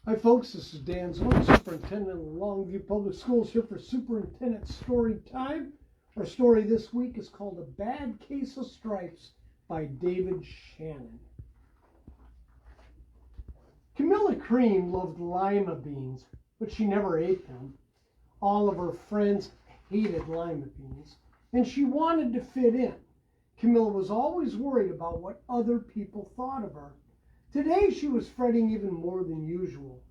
Hi folks, this is Dan Zorn, Superintendent of Longview Public Schools, here for Superintendent Story Time. Our story this week is called A Bad Case of Stripes by David Shannon. Camilla Cream loved lima beans, but she never ate them. All of her friends hated lima beans, and she wanted to fit in. Camilla was always worried about what other people thought of her. Today she was fretting even more than usual.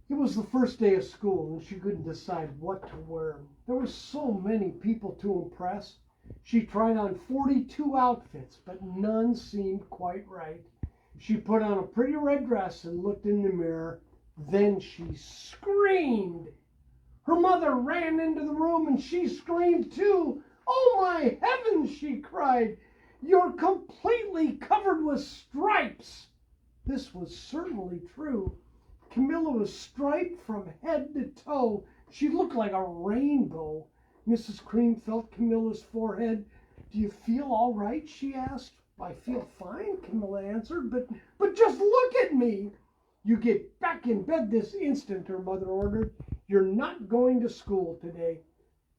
It was the first day of school and she couldn't decide what to wear. There were so many people to impress. She tried on 42 outfits, but none seemed quite right. She put on a pretty red dress and looked in the mirror. Then she screamed. Her mother ran into the room and she screamed too. "Oh my heavens," she cried. "You're completely covered with stripes." This was certainly true. Camilla was striped from head to toe. She looked like a rainbow. Mrs. Cream felt Camilla's forehead. "Do you feel all right?" she asked. "I feel fine," Camilla answered, but just look at me." "You get back in bed this instant," her mother ordered. "You're not going to school today."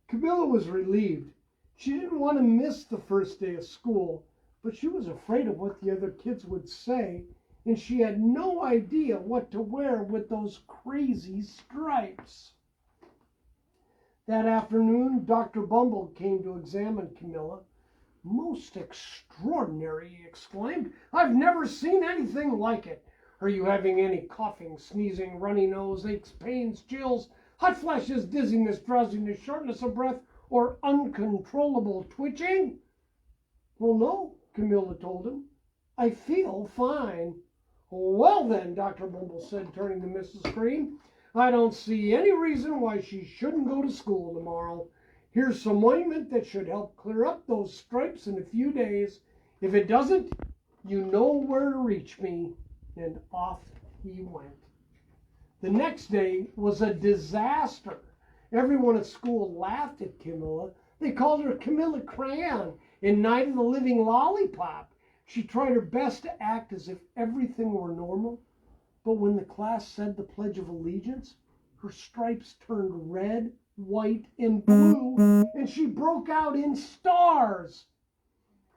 Camilla was relieved. She didn't want to miss the first day of school, but she was afraid of what the other kids would say. And she had no idea what to wear with those crazy stripes. That afternoon, Dr. Bumble came to examine Camilla. "Most extraordinary," he exclaimed. "I've never seen anything like it. Are you having any coughing, sneezing, runny nose, aches, pains, chills, hot flashes, dizziness, drowsiness, shortness of breath, or uncontrollable twitching?" "Well, no," Camilla told him. "I feel fine." "Well then," Dr. Bumble said, turning to Mrs. Cream, "I don't see any reason why she shouldn't go to school tomorrow. Here's some ointment that should help clear up those stripes in a few days. If it doesn't, you know where to reach me." And off he went. The next day was a disaster. Everyone at school laughed at Camilla. They called her Camilla Crayon and Night of the Living Lollipop. She tried her best to act as if everything were normal, but when the class said the Pledge of Allegiance, her stripes turned red, white, and blue, and she broke out in stars.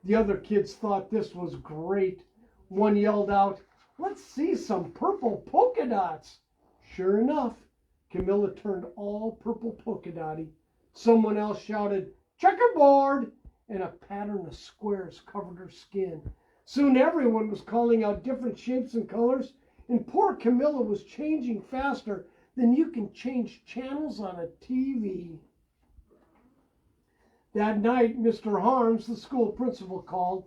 The other kids thought this was great. One yelled out, "Let's see some purple polka dots." Sure enough, Camilla turned all purple polka dotty. Someone else shouted, "Checkerboard," and a pattern of squares covered her skin. Soon everyone was calling out different shapes and colors, and poor Camilla was changing faster than you can change channels on a TV. That night, Mr. Harms, the school principal, called.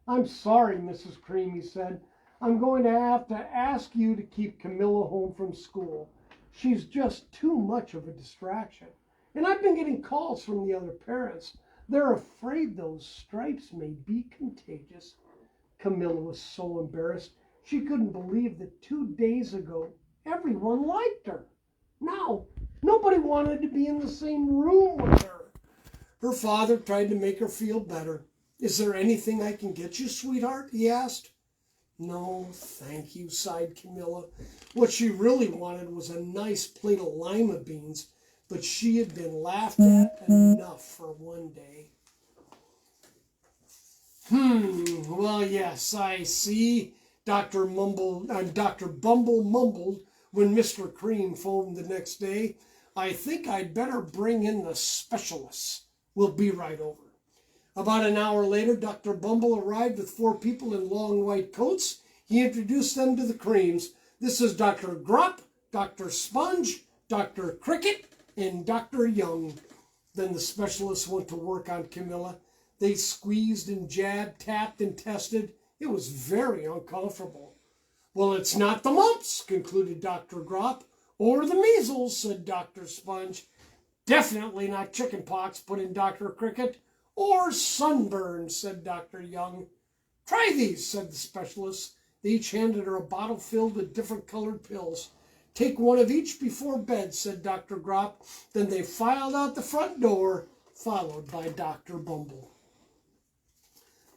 "I'm sorry, Mrs. Cream," he said. "I'm going to have to ask you to keep Camilla home from school. She's just too much of a distraction. And I've been getting calls from the other parents. They're afraid those stripes may be contagious." Camilla was so embarrassed. She couldn't believe that 2 days ago everyone liked her. Now, nobody wanted to be in the same room with her. Her father tried to make her feel better. "Is there anything I can get you, sweetheart?" he asked. "No, thank you," sighed Camilla. What she really wanted was a nice plate of lima beans, but she had been laughed at enough for one day. Well, yes, I see," Dr. Bumble mumbled when Mr. Cream phoned the next day. "I think I'd better bring in the specialists. We'll be right over." About an hour later, Dr. Bumble arrived with 4 people in long white coats. He introduced them to the Creams. "This is Dr. Grop, Dr. Sponge, Dr. Cricket, and Dr. Young." Then the specialists went to work on Camilla. They squeezed and jabbed, tapped and tested. It was very uncomfortable. "Well, it's not the mumps," concluded Dr. Grop. "Or the measles," said Dr. Sponge. "Definitely not chicken pox," put in Dr. Cricket. "Or sunburn," said Dr. Young. "Try these," said the specialists. They each handed her a bottle filled with different colored pills. "Take one of each before bed," said Dr. Grop. Then they filed out the front door, followed by Dr. Bumble.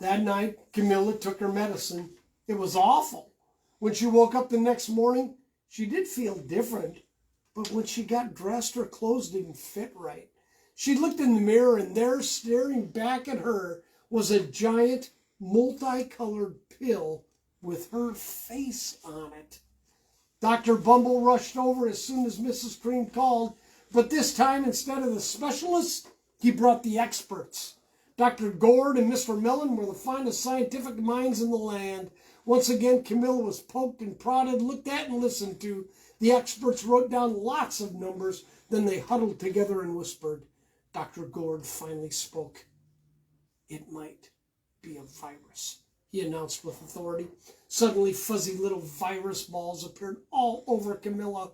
That night, Camilla took her medicine. It was awful. When she woke up the next morning, She did feel different, but when she got dressed, her clothes didn't fit right. She looked in the mirror, and there, staring back at her, was a giant, multicolored pill with her face on it. Dr. Bumble rushed over as soon as Mrs. Cream called, but this time, instead of the specialists, he brought the experts. Dr. Gord and Mr. Mellon were the finest scientific minds in the land. Once again, Camilla was poked and prodded, looked at and listened to. The experts wrote down lots of numbers. Then they huddled together and whispered. Dr. Gord finally spoke. It might be a virus, he announced with authority. Suddenly, fuzzy little virus balls appeared all over Camilla.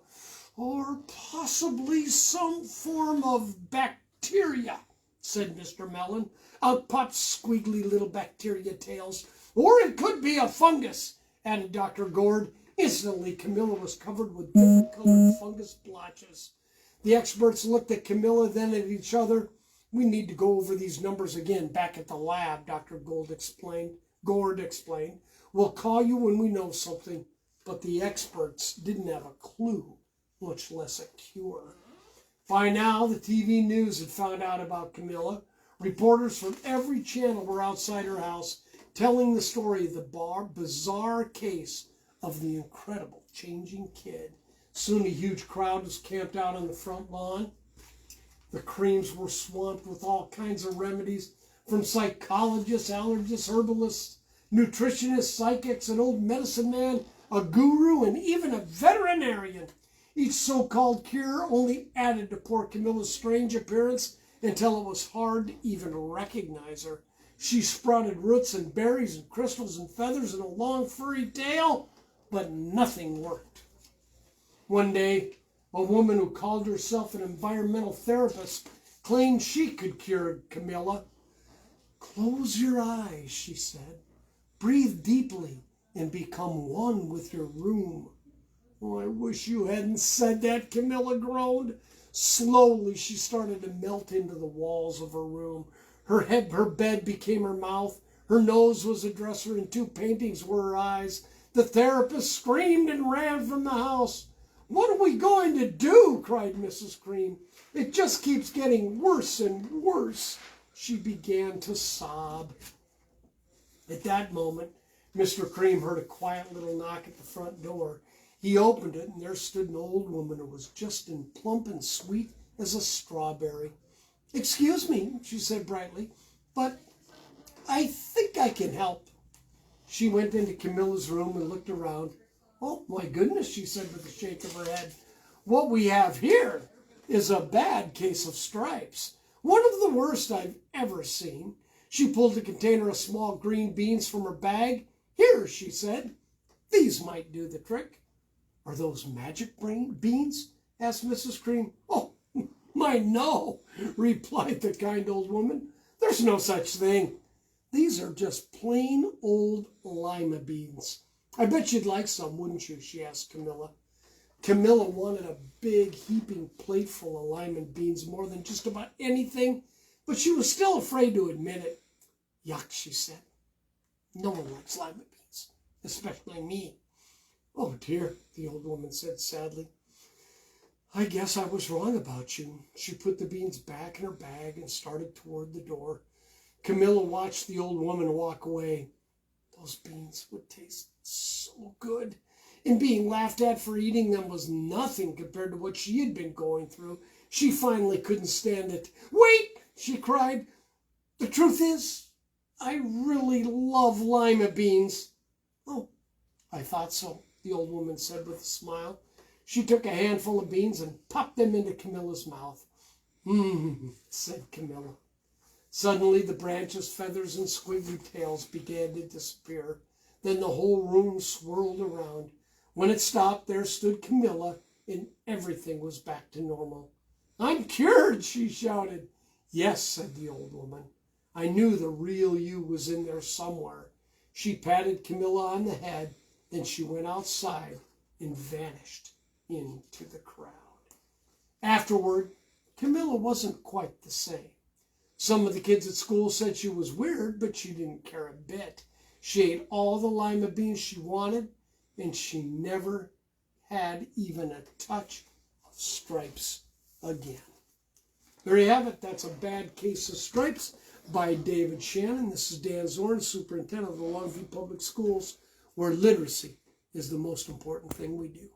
Or possibly some form of bacteria, said Mr. Mellon. Out popped squiggly little bacteria tails. Or it could be a fungus, added Dr. Gord. Instantly, Camilla was covered with different colored fungus blotches. The experts looked at Camilla, then at each other. We need to go over these numbers again back at the lab, Dr. Gord explained. We'll call you when we know something. But the experts didn't have a clue, much less a cure. By now, the TV news had found out about Camilla. Reporters from every channel were outside her house, telling the story of the bizarre case of the incredible changing kid. Soon a huge crowd was camped out on the front lawn. The Creams were swamped with all kinds of remedies, from psychologists, allergists, herbalists, nutritionists, psychics, an old medicine man, a guru, and even a veterinarian. Each so-called cure only added to poor Camilla's strange appearance until it was hard to even recognize her. She sprouted roots and berries and crystals and feathers and a long furry tail, but nothing worked. One day, a woman who called herself an environmental therapist claimed she could cure Camilla. Close your eyes, she said. Breathe deeply and become one with your room. Oh, I wish you hadn't said that, Camilla groaned. Slowly, she started to melt into the walls of her room. Her bed became her mouth. Her nose was a dresser, and 2 paintings were her eyes. The therapist screamed and ran from the house. What are we going to do? Cried Mrs. Cream. It just keeps getting worse and worse. She began to sob. At that moment, Mr. Cream heard a quiet little knock at the front door. He opened it, and there stood an old woman who was just as plump and sweet as a strawberry. Excuse me, she said brightly, but I think I can help. She went into Camilla's room and looked around. Oh, my goodness, she said with a shake of her head. What we have here is a bad case of stripes. One of the worst I've ever seen. She pulled a container of small green beans from her bag. Here, she said. These might do the trick. Are those magic beans? Asked Mrs. Cream. Oh, my, no, replied the kind old woman. There's no such thing. These are just plain old lima beans. I bet you'd like some, wouldn't you? She asked Camilla. Camilla wanted a big, heaping plateful of lima beans more than just about anything, but she was still afraid to admit it. Yuck, she said. No one likes lima beans, especially me. Oh, dear, the old woman said sadly. I guess I was wrong about you. She put the beans back in her bag and started toward the door. Camilla watched the old woman walk away. Those beans would taste so good. And being laughed at for eating them was nothing compared to what she had been going through. She finally couldn't stand it. Wait, she cried. The truth is, I really love lima beans. Oh, I thought so, the old woman said with a smile. She took a handful of beans and popped them into Camilla's mouth. Said Camilla. Suddenly the branches, feathers, and squiggly tails began to disappear. Then the whole room swirled around. When it stopped, there stood Camilla, and everything was back to normal. I'm cured, she shouted. Yes, said the old woman. I knew the real you was in there somewhere. She patted Camilla on the head, then she went outside and vanished into the crowd. Afterward, Camilla wasn't quite the same. Some of the kids at school said she was weird, but she didn't care a bit. She ate all the lima beans she wanted, and she never had even a touch of stripes again. There you have it. That's A Bad Case of Stripes by David Shannon. This is Dan Zorn, Superintendent of the Longview Public Schools, where literacy is the most important thing we do.